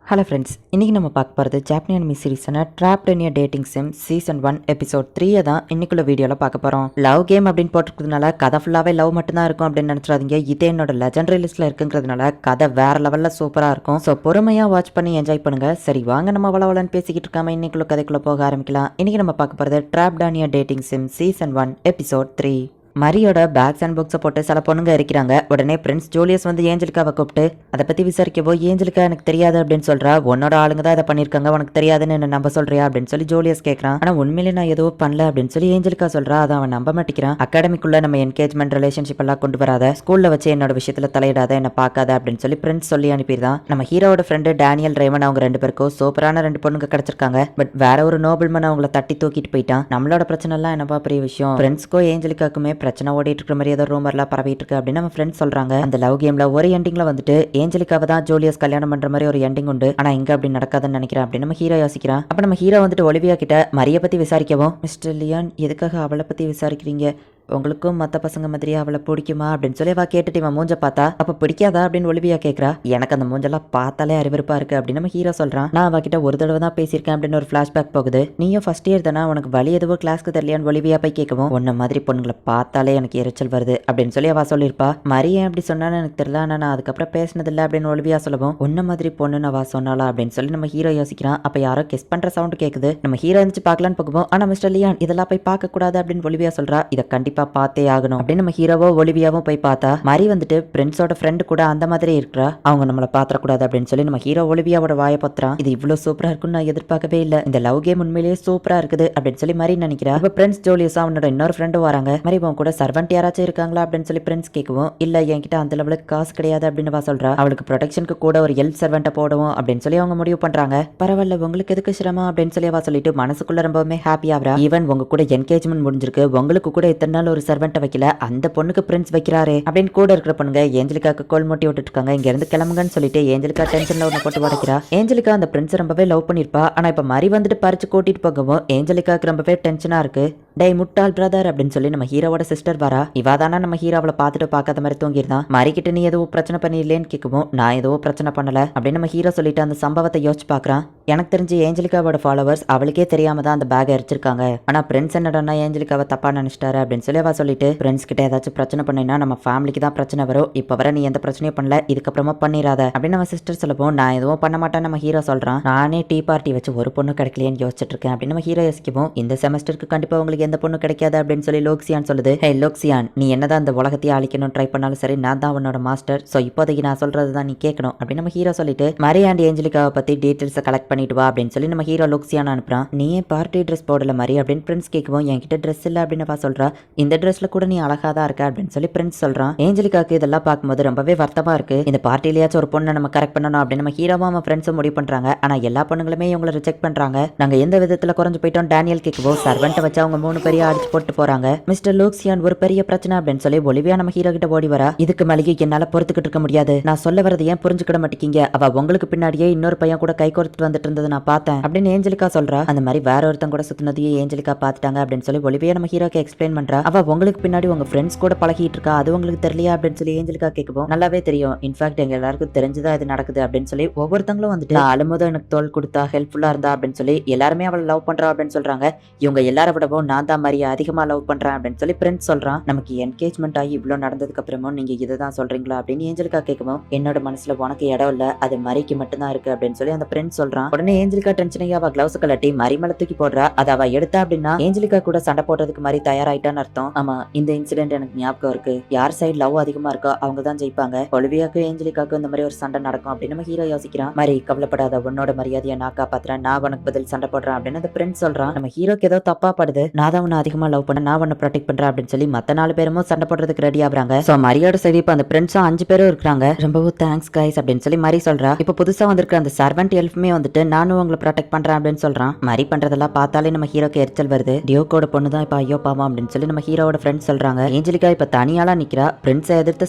Hello friends, இன்றைக்கி நம்ம பார்க்க போகிறது Japanese anime சீரிஸான dropped in a dating sim season 1 episode 3 தான் இன்னைக்குள்ள வீடியோவில் பார்க்க போகிறோம். லவ் கேம் அப்படின்னு போட்டிருக்கிறதுனால கதை ஃபுல்லாகவே லவ் மட்டும்தான் இருக்கும் அப்படின்னு நினச்சிடாதீங்க. இதே என்னோட லெஜெண்டரி லிஸ்ட்டில் இருக்குங்கிறதுனால கதை வேறு லெவலில் சூப்பராக இருக்கும். ஸோ பொறுமையாக வாட்ச் பண்ணி என்ஜாய் பண்ணுங்கள். சரி வாங்க நம்ம வளவலன்னு பேசிக்கிட்டு இருக்காமல் இன்னைக்குள்ள கதைக்குள்ளே போக ஆரம்பிக்கலாம். இன்றைக்கி நம்ம பார்க்க போகிறது trapped in a dating sim season 1 episode 3. மரியோட பேக்ஸ் அண்ட் புக்ஸை போட்டு சில பொண்ணுங்க இருக்கிறாங்க. உடனே பிரின்ஸ் ஜூலியஸ் வந்து ஏஞ்சலிக்காவை கூப்பிட்டு அதை பற்றி விசாரிக்கவோ, ஏஞ்சலிக்கா எனக்கு தெரியாது அப்படின்னு சொல்கிறா. உன்னோட ஆளுங்க தான் இதை பண்ணியிருக்காங்க, உனக்கு தெரியாதுன்னு என்ன நம்ப சொல்றியா அப்படின்னு சொல்லி ஜூலியஸ் கேட்குறான். ஆனால் உண்மையிலே நான் எதுவும் பண்ணல அப்படின்னு சொல்லி ஏஞ்சலிக்கா சொல்கிறா. அதை அவன் நம்ப மாட்டேங்கிறான். அகாடமிக்குள்ளே நம்ம என்கேஜ்மெண்ட் ரிலேஷன்ஷிப் எல்லாம் கொண்டு வராத, ஸ்கூலில் வச்சு என்னோட விஷயத்தில் தலையிடாத, என்ன பார்க்காத அப்படின்னு சொல்லி பிரின்ஸ் சொல்லி அனுப்பிடுதான். நம்ம ஹீரோட ஃப்ரெண்டு டேனியல் ரேமன் அவங்க ரெண்டு பேருக்கும் சூப்பரான ரெண்டு பொண்ணுங்க கிடைச்சிருக்காங்க. பட் வேற ஒரு நோபல்மன் அவங்கள தட்டி தூக்கிட்டு போயிட்டான். நம்மளோட பிரச்சனை எல்லாம் என்னப்பா பெரிய விஷயம், பிரின்ஸ்க்கோ ஏஞ்சலிக்காக்குமே பிரச்சனை ஓடிட்டு இருக்கிற ஏதோ ரூமர்லாம் பரவிட்டு இருக்கு அப்படின்னு நம்ம ஃப்ரெண்ட்ஸ் சொல்றாங்க. அந்த லவ் கேம்ல ஒரு எண்டிங்ல வந்துட்டு ஏஞ்சலிக்காவை தான் ஜூலியஸ் கல்யாணம் பண்ற மாதிரி ஒரு எண்டிங் உண்டு. ஆனா இங்க அப்படி நடக்காதுன்னு நினைக்கிறேன் அப்படின்னு நம்ம ஹீரோ யோசிக்கிறான். அப்ப நம்ம ஹீரோ வந்துட்டு ஒலிவியா கிட்ட மரியை பத்தி விசாரிக்கவும், மிஸ்டர் லியான் எதுக்காக அவளை பத்தி விசாரிக்கிறீங்க, உங்களுக்கும் மற்ற பசங்க மாதிரியா அவளை பிடிக்குமா அப்படின்னு சொல்லி அவ கேட்டுட்டு இவன் மூஞ்ச பார்த்தா அப்ப பிடிக்காதா அப்படின்னு ஒலிவியா கேட்கறா. எனக்கு அந்த மூஞ்செல்லாம் பார்த்தாலே அறிவிருப்பா இருக்கு அப்படின்னு நம்ம ஹீரோ சொல்றான். நான் அவகிட்ட ஒரு தடவை தான் பேசியிருக்கேன் அப்படின்னு ஒரு ஃபிளாஷ்பேக் போகுது. நீயும் ஃபர்ஸ்ட் இயர் தானே, உனக்கு வழி எதுவோ கிளாஸ்க்கு தெரியலையான்னு ஒலிவியா போய் கேட்கவும், உன்ன மாதிரி பொண்ணுங்களை பார்த்தாலே எனக்கு எரிச்சல் வருது அப்படின்னு சொல்லி அவ சொல்லியிருப்பா. மரிய எப்படி சொன்னான்னு எனக்கு தெரியல, ஆனா நான் அதுக்கப்புறம் பேசினதில்லை அப்படின்னு ஒலிவியா சொல்லவும், உன்ன மாதிரி பொண்ணுன்னு அவ சொன்னாலா அப்படின்னு சொல்லி நம்ம ஹீரோ யோசிக்கிறான். அப்ப யாரோ கெஸ் பண்ற சவுண்ட் கேட்குது. நம்ம ஹீரோ இருந்துச்சு பார்க்கலான்னு போகும்போது, ஆனா மிஸ்டர் லியான் இதெல்லாம் போய் பார்க்க கூடாது அப்படின்னு ஒலிவியா சொல்றா. இதை கண்டிப்பா பார்த்தே ஆகணும் அப்படின்னு நம்ம ஹீரோவோ ஒலிவியாவும் போய் பார்த்தா மரி வந்துட்டு பிரின்ஸோட ஃப்ரெண்டு கூட அந்த மாதிரி இருக்கிறா. அவங்க நம்மளை பாத்திரக்கூடாது அப்படின்னு சொல்லி நம்ம ஹீரோ ஒலிவியாவோட வாயை பத்துறான். இது இவ்வளவு சூப்பரா இருக்குன்னு நான் எதிர்பார்க்கவே இல்லை, இந்த லவ் கேம் உண்மையிலேயே சூப்பரா இருக்குது அப்படின்னு சொல்லி மரி நினைக்கிறா. இப்ப பிரின்ஸ் ஜூலியஸ் அவனோட இன்னொரு ஃப்ரெண்டு வராங்க. மரி உன் கூட சர்வெண்ட் யாராச்சும் இருக்காங்களா அப்படின்னு சொல்லி பிரின்ஸ் கேட்கவும், இல்ல என்கிட்ட அந்த லெவலுக்கு காசு கிடையாது அப்படின்னு சொல்றா. அவளுக்கு ப்ரொடெக்ஷனுக்கு கூட ஒரு ஹெல்ப் சர்வெண்ட்டை போடுவோம் அப்படின்னு சொல்லி அவங்க முடிவு பண்றாங்க. பரவாயில்ல உங்களுக்கு எதுக்கு சிரமம் அப்படின்னு சொல்லி அவ சொல்லிட்டு மனசுக்குள்ள ரொம்பவுமே ஹாப்பி ஆகிறா. ஈவன் உங்க கூட என்கேஜ்மெண்ட் முடிஞ்சிருக்கு, உங்களுக்கு கூட இத்தனை நாள் ஒரு சர்வெண்ட்டை வைக்கல, அந்த பொண்ணுக்கு பிரின்ஸ் வைக்கிறாரு அப்படின்னு கூட இருக்கிற பொண்ணுங்க ஏஞ்சலிக்காக்கு கோல் மூட்டி விட்டுட்டு இருக்காங்க. இங்க இருந்து கிளம்புங்கன்னு சொல்லிட்டு ஏஞ்சலிக்கா டென்ஷன்ல ஒண்ணு போட்டு உடைக்கிறா. ஏஞ்சலிக்கா அந்த பிரின்ஸ் ரொம்பவே லவ் பண்ணிருப்பா. ஆனா இப்ப மரி வந்துட்டு பறிச்சு கூட்டிட்டு போகவும் ஏஞ்சலிக்காக்கு ரொம்பவே டென்ஷனா இருக்கு. டே முட்டாள் பிரதர் அப்படின்னு சொல்லி நம்ம ஹீரோவோட சிஸ்டர் வரா. இவாதானா நம்ம ஹீரோ அவளை பார்த்துட்டு பார்க்காத மாதிரி தூங்கிருந்தான். மரிக்கிட்ட நீ எதுவும் பிரச்சனை பண்ணிடலேன்னு கேட்கவும், நான் எதுவும் பிரச்சனை பண்ணல அப்படின்னு நம்ம ஹீரோ சொல்லிட்டு அந்த சம்பவத்தை யோசிச்சு பாக்குறான். எனக்கு தெரிஞ்சு ஏஞ்சலிக்காவோட ஃபாலோவர்ஸ் அவளுக்கே தெரியாம தான் அந்த பேக் எரிச்சிருக்காங்க. ஆனா பிரின்ஸ் என்னடா ஏஞ்சலிக்காவை தப்பா நினைச்சிட்டாரு அப்படின்னு சொல்லி அவ சொல்லிட்டு, பிரின்ஸ் கிட்ட ஏதாச்சும் பிரச்சனை பண்ணினா நம்ம ஃபேமிலிக்கு தான் பிரச்சனை வரும், இப்ப வர நீ எந்த பிரச்சனையும் பண்ணல, இதுக்கப்புறமா பண்ணிடாத அப்படின்னு நம்ம சிஸ்டர் சொல்லப்போம். நான் எதுவும் பண்ண மாட்டேன் நம்ம ஹீரோ சொல்றான். நானே டீ பார்ட்டி வச்சு ஒரு பொண்ணு கிடைக்கலையேன்னு யோசிச்சுட்டு இருக்கேன் அப்படின்னு நம்ம ஹீரோ யோசிக்கவும், இந்த செமஸ்டருக்கு கண்டிப்பா உங்களுக்கு எந்த பொண்ணு கிடைக்காது அப்படின்னு சொல்லி லோக்சியான் சொல்லுது. ஹே லோக்சியான், நீ என்னதான் அந்த உலகத்தையே அழிக்கணும் ட்ரை பண்ணாலும் சரி, நான் தான் உன்னோட மாஸ்டர், சோ இப்போதைக்கு நான் சொல்றது தான் நீ கேட்கணும் அப்படின்னு நம்ம ஹீரோ சொல்லிட்டு மரி அண்ட் ஏஞ்சலிக்காவை பத்தி டீடைல்ஸை கலெக்ட் பண்ணிட்டு வா அப்படின்னு சொல்லி நம்ம ஹீரோ லோக்சியான் அனுப்புறான். நீ பார்ட்டி ட்ரெஸ் போடல மரி அப்படின்னு பிரின்ஸ் கேட்கவும், என்கிட்ட ட்ரெஸ் இல்லை அப்படின்னு சொல்றா. இந்த ட்ரெஸ்ல கூட நீ அழகா தான் இருக்க அப்படின்னு சொல்லி பிரின்ஸ் சொல்றான். ஏஞ்சலிக்காக்கு இதெல்லாம் பார்க்கும்போது ரொம்பவே வருத்தமா இருக்கு. இந்த பார்ட்டிலேயாச்சும் ஒரு பொண்ணை நம்ம கரெக்ட் பண்ணணும் அப்படின்னு நம்ம ஹீரோவும் அவன் ஃப்ரெண்ட்ஸும் முடிவு பண்றாங்க. ஆனா எல்லா பொண்ணுங்களுமே இவங்களை ரிஜெக்ட் பண்றாங்க. நாங்க எந்த விதத்துல குறைஞ்சு போயிட்டோம் டேனியல் கேட்கவும், சர்வெண்ட்டை வச்சு அவங்க 3 பெரிய அடிச்சு போட்டு போறாங்க. மிஸ்டர் லூக்சியான் ஒரு பெரிய பிரச்சனை அப்படின்னு சொல்லி ஒலிவியா நம்ம ஹீரோ கிட்ட ஓடி வரா. இதுக்கு மேலேயே என்னால பொறுத்துக்கிட்டு இருக்க முடியாது, நான் சொல்ல வரது ஏன் புரிஞ்சுக்கிட மாட்டேங்க, அவ உங்களுக்கு பின்னாடியே இன்னொரு பையன் கூட கை கோர்த்துட்டு வந்துட்டு இருந்தது நான் பார்த்தேன் அப்படின்னு ஏஞ்சலிக்கா சொல்றா. அந்த மாதிரி வேற ஒருத்தன் கூட சுத்தினதையும் ஏஞ்சலிக்கா பார்த்துட்டாங்க அப்படின்னு சொல்லி ஒலிவியா நம்ம ஹீரோக்கு எக்ஸ்பிளைன் பண்றா. அவ உங்களுக்கு பின்னாடி உங்க ஃப்ரெண்ட்ஸ் கூட பழகிட்டு இருக்கா, அது உங்களுக்கு தெரியலையா அப்படின்னு சொல்லி ஏஞ்சலிக்கா கேட்கவும், நல்லாவே தெரியும், இன்ஃபேக்ட் எங்க எல்லாருக்கும் தெரிஞ்சுதான் இது நடக்குது அப்படின்னு சொல்லி ஒவ்வொருத்தங்களும் வந்துட்டு அழும்போது எனக்கு தோல் கொடுத்தா ஹெல்ப்ஃபுல்லா இருந்தா அப்படின்னு சொல்லி எல்லாருமே அவளை லவ் பண்றா அப்படின்னு சொல்றாங்க. இவங்க எல்லார விடவும் நான் தான் மரியா அதிகமா லவ் பண்றேன் அப்படின்னு சொல்லி பிரின்ஸ் சொல்றான். நமக்கு என்கேஜ்மெண்ட் ஆகி இவ்வளவு நடந்ததுக்கு அப்புறமும் நீங்க இதுதான் சொல்றீங்களா அப்படின்னு ஏஞ்சலிக்கா கேட்கவும், என்னோட மனசுல உனக்கு இடம் இல்ல, அது மரிக்கு மட்டும்தான் இருக்கு அப்படின்னு சொல்லி அந்த பிரின்ஸ் சொல்றான். உடனே ஏஞ்சலிக்கா டென்ஷன் ஆகி அவ கிளவுஸ் கலட்டி மரி மேல தூக்கி போடுறா. அதை அவ எடுத்தா அப்படின்னா ஏஞ்சலிக்கா கூட சண்டை போடுறதுக்கு மாதிரி தயாராயிட்டான்னு அர்த்தம். ஆமா, இந்த இன்சிடென்ட் எனக்கு ஞாபகம் இருக்கு, யார் சைடு லவ் அதிகமா இருக்கோ அவங்க தான் ஜெயிப்பாங்க, ஒலிவியாக்கு ஏஞ்சலிக்காக்கு இந்த மாதிரி ஒரு சண்டை நடக்கும் அப்படின்னு நம்ம ஹீரோ யோசிக்கிறான். மரி கவலைப்படாத, உன்னோட மரியாதையை நான் காப்பாத்துறேன், நான் உனக்கு பதில் சண்டை போடுறேன் அப்படின்னு அந்த பிரின்ஸ் சொல்றான். நம்ம ஹீரோக்கு ஏதோ தப்பா படுது, நான் தான் உன்னை அதிகமா லவ் பண்ண, நான் உன்னை ப்ரொடெக்ட் பண்றேன் அப்படின்னு சொல்லி மத்த 4 பேரும் சண்டை போடுறதுக்கு ரெடி ஆகுறாங்க. சோ மரியோட சரி இப்ப அந்த பிரின்ஸும் 5 பேரும் இருக்காங்க. ரொம்பவும் தேங்க்ஸ் கைஸ் அப்படின்னு சொல்லி மரி சொல்றா. இப்ப புதுசா வந்திருக்க அந்த சர்வெண்ட் எல்ஃப்மே வந்துட்டு நானும் உங்களை ப்ரொடெக்ட் பண்றேன் அப்படின்னு சொல்றான். மரி பண்றதெல்லாம் பார்த்தாலே நம்ம ஹீரோக்கு எரிச்சல் வருது. டியோக்கோட பொண்ணு தான் இப்ப ஐயோ பாவம் அப்படின்னு சொல்லி நம்ம ஹீரோ ஹீரோவோட ஃப்ரெண்ட்ஸ் சொல்றாங்க ஏஞ்சலிகா இப்ப தனியாலா நிக்கிறா, பிரின்ஸை எதிர்த்து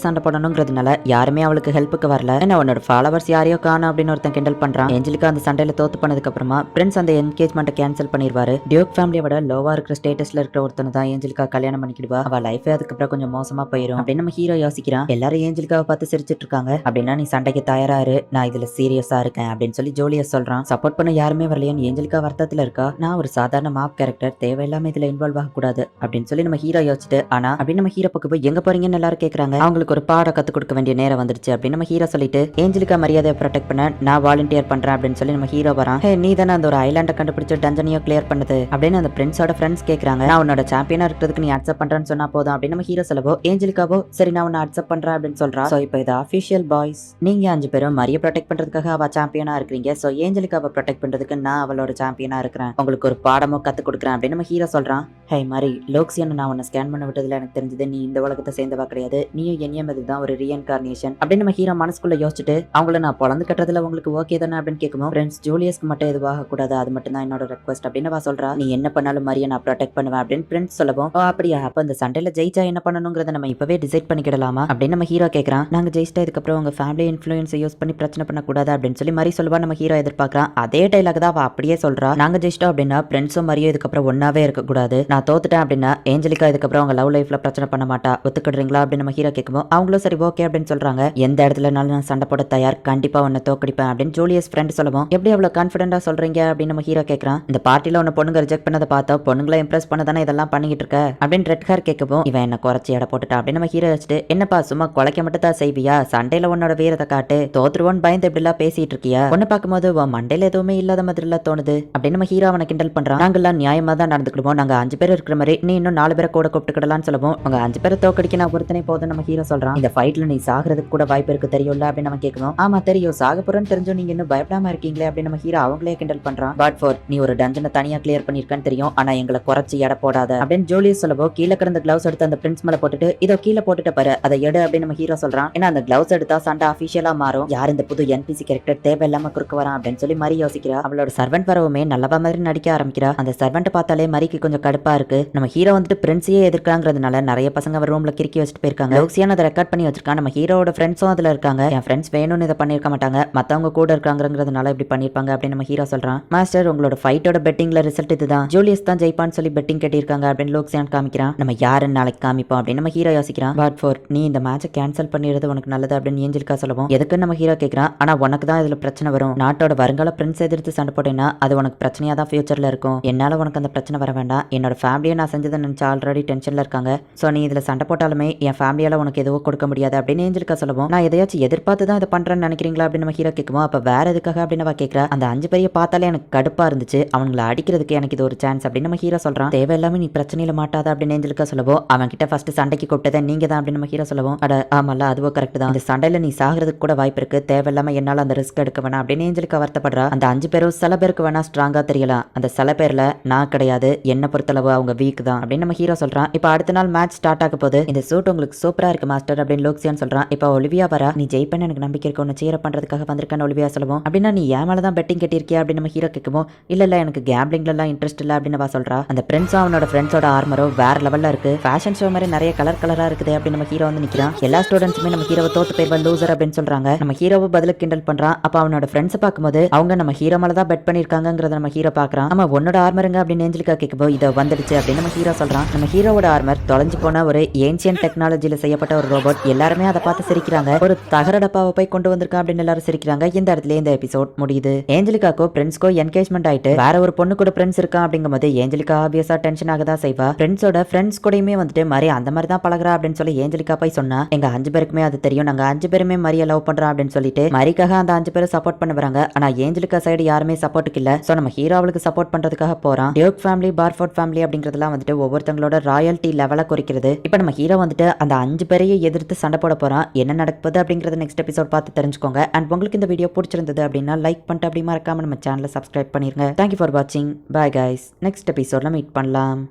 சண்டை போடணுங்கிறதுனால யாருமே அவளுக்கு ஹெல்ப்புக்கு வரல, என்ன உன்னோட ஃபாலோவர்ஸ் யாரையோ காணோம் அப்படின்னு ஒருத்தன் கிண்டல் பண்றான். ஏஞ்சலிகா அந்த சண்டையில தோத்து பண்ணதுக்கு அப்புறமா பிரின்ஸ் அந்த என்கேஜ்மெண்ட்டை கேன்சல் பண்ணிடுவாரு. டியூக் ஃபேமிலியோட லோவா இருக்கிற ஸ்டேட்டஸ்ல இருக்கிற ஒருத்தனை தான் ஏஞ்சலிகா கல்யாணம் பண்ணிக்கிடுவா. அவ லைஃபே அதுக்கப்புறம் கொஞ்சம் மோசமா போயிடும் அப்படின்னு நம்ம ஹீரோ யோசிக்கிறான். எல்லாரும் ஏஞ்சலிகாவை பார்த்து சிரிச்சிட்டு இருக்காங்க. அப்படின்னா நீ சண்டைக்கு தயாராரு, நான் இதுல சீரியஸா இருக்கேன் அப்படின்னு சொல்லி ஜூலியஸ் சொல்றான். சப்போர்ட் பண்ண யாருமே வரலையான்னு ஏஞ்சலிகா வருத்தத்துல இருக்கா. நான் ஒரு சாதாரண மாப் கேரக்டர், தேவையில்லாம இதுல இன்வால்வ் ஆக கூடாது அப்படின்னு சொல்லி நம்ம ஹீரோ யோசிச்சுட்டு, ஆனா அப்படின்னு நம்ம ஹீரோ பக்கம் போய் எங்க போறீங்கன்னு எல்லாரும் கேக்குறாங்க. அவங்களுக்கு ஒரு பாடம் கத்து கொடுக்க வேண்டிய நேரம் வந்துருச்சு அப்படின்னு நம்ம ஹீரோ சொல்லிட்டு, ஏஞ்சலிகா மரியாதையை ப்ரொடெக்ட் பண்ண நான் வாலண்டியர் பண்றேன் அப்படின்னு சொல்லி நம்ம ஹீரோ வரான். ஹே நீ தானே அந்த ஒரு ஐலாண்டை கண்டுபிடிச்சு டஞ்சனையோ கிளியர் பண்ணது அப்படின்னு அந்த பிரின்ஸோட ஃப்ரெண்ட்ஸ் கேக்குறாங்க. நான் உன்னோட சாம்பியனா இருக்கிறதுக்கு நீ அக்செப்ட் பண்றேன்னு சொன்னா போதும் அப்படின்னு நம்ம ஹீரோ சொல்லவோ, ஏஞ்சலிகாவோ சரி நான் உன்னை அக்செப்ட் பண்றேன் அப்படின்னு சொல்றா. சோ இப்போ இது அபிஷியல் பாய்ஸ், நீங்க 5 பேரும் மரியை ப்ரொடெக்ட் பண்றதுக்காக அவ சாம்பியனா இருக்கீங்க. சோ ஏஞ்சலிகாவை ப்ரொடெக்ட் பண்றதுக்கு நான் அவளோட சாம்பியனா இருக்கிறேன், உங்களுக்கு ஒரு பாடமும் கத்து கொடுக்குறேன் அப்படின்னு நம்ம ஹீரோ சொல்றான். ஹே மாதிரி லோக்சியன் நான் உன்னை ஸ்கேன் பண்ண விட்டதுல எனக்கு தெரிஞ்சது நீ இந்த உலகத்தை சேர்ந்தவா கிடையாது, நீயும் என்னையும் தான் ஒரு ரீஇன்கார்னேஷன் அப்படின்னு நம்ம ஹீரோ மனசுக்குள்ள யோசிச்சுட்டு, அவங்கள நான் பொழந்து கட்டுறதுல உங்களுக்கு ஓகே தானே அப்படின்னு கேட்கும்போது, ஃப்ரெண்ட்ஸ் ஜூலியஸ்க்கு மட்டும் எதுவாக கூடாது, அது மட்டும் தான் என்னோட ரெக்வஸ்ட் அப்படின்னு அவ சொல்றா. நீ என்ன பண்ணாலும் மாதிரியே நான் ப்ரொடெக்ட் பண்ணுவேன் அப்படின்னு பிரின்ஸ் சொல்லவும், அப்படியா அப்ப இந்த சண்டையில ஜெயிச்சா என்ன பண்ணணுங்கிறத நம்ம இப்பவே டிசைட் பண்ணிக்கிடலாமா அப்படின்னு நம்ம ஹீரோ கேட்கறான். நாங்க ஜெயிச்சிட்டா இதுக்கப்புறம் உங்க ஃபேமிலி இன்ஃப்ளூயன்ஸை யூஸ் பண்ணி பிரச்சனை பண்ணக்கூடாது அப்படின்னு சொல்லி மாதிரி சொல்லுவா. நம்ம ஹீரோ எதிர்பார்க்கறான். அதே டைலாக் தான் அவ அப்படியே சொல்றா. நாங்க ஜெயிச்சிட்டோம் அப்படின்னா பிரின்ஸும் மாதிரியும் இதுக்கப்புறம் ஒன்னாவே இருக்கக்கூடாது, நான் தோத்துட்டேன் அப்படின்னா ஏஞ்சலிகா இதுக்கப்புறம் அவங்க லவ் லைஃப்ல பிரச்சனை பண்ண மாட்டா, ஒத்துக்கிடுறீங்களா அப்படின்னு நம்ம ஹீரோ கேட்கும்போது அவங்களும் சரி ஓகே அப்படின்னு சொல்றாங்க. எந்த இடத்துலனாலும் நான் சண்டை போட தயார், கண்டிப்பா உன்னை தோக்கடிப்பேன் அப்படின்னு ஜூலியஸ் ஃப்ரெண்ட் சொல்லவும், எப்படி அவ்வளவு கான்ஃபிடென்ட்டா சொல்றீங்க அப்படின்னு நம்ம ஹீரோ கேட்கறான். இந்த பார்ட்டில உன்னை பொண்ணுங்க ரிஜெக்ட் பண்ணதை பார்த்தா பொண்ணுங்களை இம்ப்ரெஸ் பண்ண தானே இதெல்லாம் பண்ணிக்கிட்டு இருக்க அப்படின்னு ரெட் ஹேர் கேட்கவும், இவன் என்ன குறைச்சி எடை போட்டுட்டா அப்படின்னு நம்ம ஹீரோ வச்சுட்டு, என்னப்பா சும்மா குலைக்க மட்டும் தான் செய்வியா, சண்டையில உன்னோட வீரத்தை காட்டு, தோத்துருவோன்னு பயந்து இப்படி எல்லாம் பேசிட்டு இருக்கியா, பொண்ணு பார்க்கும்போது உன் மண்டையில எதுவுமே இல்லாத மாதிரி எல்லாம் தோணுது அப்படின்னு நம்ம ஹீரோ அவனை கிண்டல் பண்றான். நாங்கெல்லாம் நியாயமா தான் நடந்துக்கிடுவோம், நாங்க 5 பேர் இருக்கிற மாதிரி நீ இன்னும் 4 பேரை கூட கூப்பிட்டுக்கிடலாம்னு சொல்லவும், உங்க 5 பேரை தோக்கடிக்க நான் ஒருத்தனை போதும் நம்ம ஹீரோ சொல்றான். இந்த ஃபைட்ல நீ சாகிறதுக்கு கூட வாய்ப்பு இருக்கு தெரியும்ல அப்படின்னு நம்ம கேட்கணும். ஆமா தெரியும், சாக போறேன்னு தெரிஞ்சும் நீங்க இன்னும் பயப்படாம இருக்கீங்களே அப்படின்னு நம்ம ஹீரோ அவங்களே கிண்டல் பண்றான். பட் ஃபார் நீ ஒரு டஞ்சனை தனியா கிளியர் பண்ணிருக்கன்னு தெரியும், ஆனா எங்களை குறைச்சி எடை போடாத அப்படின்னு ஜூலியஸ் சொல்லவோ, கீழே கிடந்த கிளவுஸ் எடுத்து அந்த பிரின்ஸ் மேல போட்டுட்டு, இதோ கீழே போட்டுட்டு பாரு அதை எடு அப்படின்னு நம்ம ஹீரோ சொல்றான். ஏன்னா அந்த கிளவுஸ் எடுத்தா சண்டை அபிஷியலா மாறும், யார் இந்த புது என்பிசி கேரக்டர் தேவையில்லாம குறுக்க வரான் அப்படின்னு சொல்லி மரி யோசிக்கிறா. அவளோட சர்வெண்ட் வரவுமே நல்லவா மாதிரி நடிக்க ஆரம்பிக்கிறா. அந்த சர்வெண்ட் பார்த்தாலே மரிக்கு கொஞ்சம் கடுப்பா இருக்கு. நம்ம ஹீரோ வந்துட்டு பிரின்ஸையே எதிர்க்காங்கிறதுனால நிறைய பசங்க அவர் ரூம்ல கிறுக்கி வச்சுட்டு போயிருக்காங்க. லோக்சியான் அதை ரெக்கார்ட் பண்ணி வச்சிருக்கான். நம்ம ஹீரோட ஃப்ரெண்ட்ஸும் அதுல இருக்காங்க. என் ஃப்ரெண்ட்ஸ் வேணும்னு இதை பண்ணிருக்க மாட்டாங்க, மத்தவங்க கூட இருக்காங்கிறதுனால இப்படி பண்ணிருப்பாங்க அப்படின்னு நம்ம ஹீரோ சொல்றான். மாஸ்டர் உங்களோட ஃபைட்டோட பெட்டிங்ல ரிசல்ட் இதுதான், ஜூலியஸ் தான் ஜெயிப்பான்னு சொல்லி பெட்டிங் கட்டியிருக்காங்க அப்படின்னு லோக்சியான் காமிக்கிறான். நம்ம யாருன்னு நாளைக்கு காமிப்போம் அப்படின்னு நம்ம ஹீரோ யோசிக்கிறான். பட் ஃபார் நீ இந்த மேட்சை கேன்சல் பண்ணிடுறது உனக்கு நல்லது அப்படின்னு ஏஞ்சலிகா சொல்லவும், எதுக்குன்னு நம்ம ஹீரோ கேட்கறான். ஆனா உனக்கு தான் இதுல பிரச்சனை வரும், நாட்டோட வருங்கால பிரின்ஸ் எதிர்த்து சண்டை போட்டேன்னா அது உனக்கு பிரச்சனையா தான் ஃபியூச்சர்ல இருக்கும், என்னால உனக்கு அந்த பிரச்சனை வர வேண்டாம், என்னோட ஃபேமிலியை நான் செஞ்சதை நினைச்சு ஆல்ரெடி டென்ஷன்ல இருக்காங்க, சோ நீ இதுல சண்டை போட்டாலுமே என் ஃபேமிலியால உனக்கு எதுவும் கொடுக்க முடியாது அப்படின்னு ஏஞ்சலிகா சொல்லவும், நான் எதையாச்சும் எதிர்பார்த்து தான் இதை பண்றேன்னு நினைக்கிறீங்களா அப்படின்னு நம்ம ஹீரோ கேட்குவோம். அப்ப வேற எதுக்காக அப்படின்னு அவ கேட்கறா. அந்த 5 பேரைய பார்த்தாலே எனக்கு கடுப்பா இருந்துச்சு, அவங்களை அடிக்கிறதுக்கு எனக்கு இது ஒரு சான்ஸ் அப்படின்னு நம்ம ஹீரோ சொல்றான். தேவையில்லாம நீ பிரச்சனையில மாட்டாத அப்படின்னு ஏஞ்சலிகா சொல்லவும், அவன் கிட்ட ஃபர்ஸ்ட் சண்டைக்கு கூப்பிட்டதை நீங்க தான் அப்படின்னு நம்ம ஹீரோ சொல்லவும், அட ஆமால அதுவோ கரெக்ட் தான், இந்த சண்டையில நீ சாகிறதுக்கு கூட வாய்ப்பு இருக்கு, தேவையில்லாம என்னால அந்த ரிஸ்க் எடுக்க வேணாம் அப்படின்னு ஏஞ்சலிகா வருத்தப்படுறா. அந்த 5 பேரும் சில பேருக்கு வேணா ஸ்ட்ராங்கா தெரியலாம், அந்த சில பேர்ல நான் கிடையாது, என்ன பொறுத்தளவு அவங்க வீக் தான் அப்படின்னு நம்ம ஹீரோ சொல்றான். இப்ப அடுத்த நாள் மேட்ச் ஸ்டார்ட் ஆக போகுது. இந்த சூட் உங்களுக்கு சூப்பரா இருக்கு மாஸ்டர் அப்படின்னு லோக்சியான் சொல்றான். இப்ப ஒலிவியா வரா. நீ ஜெயிப்பேன்னு எனக்கு நம்பிக்கை இருக்கு, உன்னை சீர பண்றதுக்காக வந்திருக்கான்னு ஒலிவியா சொல்லுவோம். அப்படின்னா நீ ஏன் மேல தான் பெட்டிங் கட்டியிருக்கியா அப்படின்னு நம்ம ஹீரோ கேட்குவோம். இல்ல எனக்கு கேம்பிளிங்ல எல்லாம் இன்ட்ரெஸ்ட் இல்ல அப்படின்னு அவ சொல்றா. அந்த பிரின்ஸும் அவனோட ஃப்ரெண்ட்ஸோட ஆர்மரோ வேற லெவல்ல இருக்கு, ஃபேஷன் ஷோ மாதிரி நிறைய கலரா இருக்குது அப்படின்னு நம்ம ஹீரோ வந்து நிக்கிறான். எல்லா ஸ்டூடெண்ட்ஸுமே நம்ம ஹீரோவை தோத்து போய் லூசர் அப்படின்னு சொல்றாங்க. நம்ம ஹீரோவை பதிலுக்கு கிண்டல் பண்றான். அப்ப அவனோட ஃப்ரெண்ட்ஸ் பார்க்கும்போது அவங்க நம்ம ஹீரோ மேல தான் பெட் பண்ணிருக்காங்கிறத நம்ம ஹீரோ பாக்குறான். நம்ம உன்னோட ஆர்மருங்க அப்படின்னு ஏஞ்சலிகா கேட்கும்போது இதை வந்துடுச்சு அப்படின்னு நம்ம ஹீரோ சொல்றான். நம்ம ஹீரோவோட ஆர்மர் தொலைஞ்சு போன ஒரு ஏன்சியன் டெக்னாலஜில செய்யப்பட்ட ஒரு ரோபோட். எல்லாருமே அதை பார்த்து சிரிக்கிறாங்க. ஒரு தகர டப்பாவை போய் கொண்டு வந்திருக்கான் அப்படின்னு எல்லாரும் சிரிக்கிறாங்க. இந்த இடத்துல இந்த எபிசோட் முடியுது. ஏஞ்சலிகாக்கோ பிரின்ஸ்கோ என்கேஜ்மெண்ட் ஆயிட்டு வேற ஒரு பொண்ணு கூட பிரின்ஸ் இருக்கான் அப்படிங்கும்போது ஏஞ்சலிகா ஆபியஸா டென்ஷன் ஆகதான் செய்வா. பிரின்ஸோட ஃப்ரெண்ட்ஸ் கூடயுமே வந்துட்டு மரி அந்த மாதிரி தான் பழகுறா அப்படின்னு சொல்லி ஏஞ்சலிகா போய் சொன்னா, எங்க 5 பேருக்குமே அது தெரியும், நாங்க 5 பேருமே மரியை லவ் பண்றோம் அப்படின்னு சொல்லிட்டு மரிக்காக அந்த 5 பேரும் சப்போர்ட் பண்ண வராங்க. ஆனா ஏஞ்சலிகா சைடு யாருமே சப்போர்ட்டுக்கு இல்ல. சோ நம்ம ஹீரோ அவளுக்கு சப்போர்ட் பண்றதுக்காக போறான். டியூக் ஃபேமிலி பார்ஃபோர்ட் ஃபேமிலி அப்படிங்கறதெல்லாம் வந்துட்டு ஒவ்வொருத்தங்களோட ராயல்டி லெவலை குறிக்கிறது. இப்போ நம்ம ஹீரோ வந்துட்டு அந்த 5 பேரையும் எதிர்த்து சண்டை போட போறான். என்ன நடக்குது அப்படிங்கறத நெக்ஸ்ட் எபிசோட் பார்த்து தெரிஞ்சுக்கோங்க. அண்ட் உங்களுக்கு இந்த வீடியோ பிடிச்சிருந்தது அப்படின்னா லைக் பண்ணிட்டு அப்படி மறக்காம நம்ம சேனலை சப்ஸ்கிரைப் பண்ணிருங்க. தேங்க்யூ ஃபார் வாட்சிங். Bye guys. நெக்ஸ்ட் எபிசோட்ல மீட் பண்ணலாம்.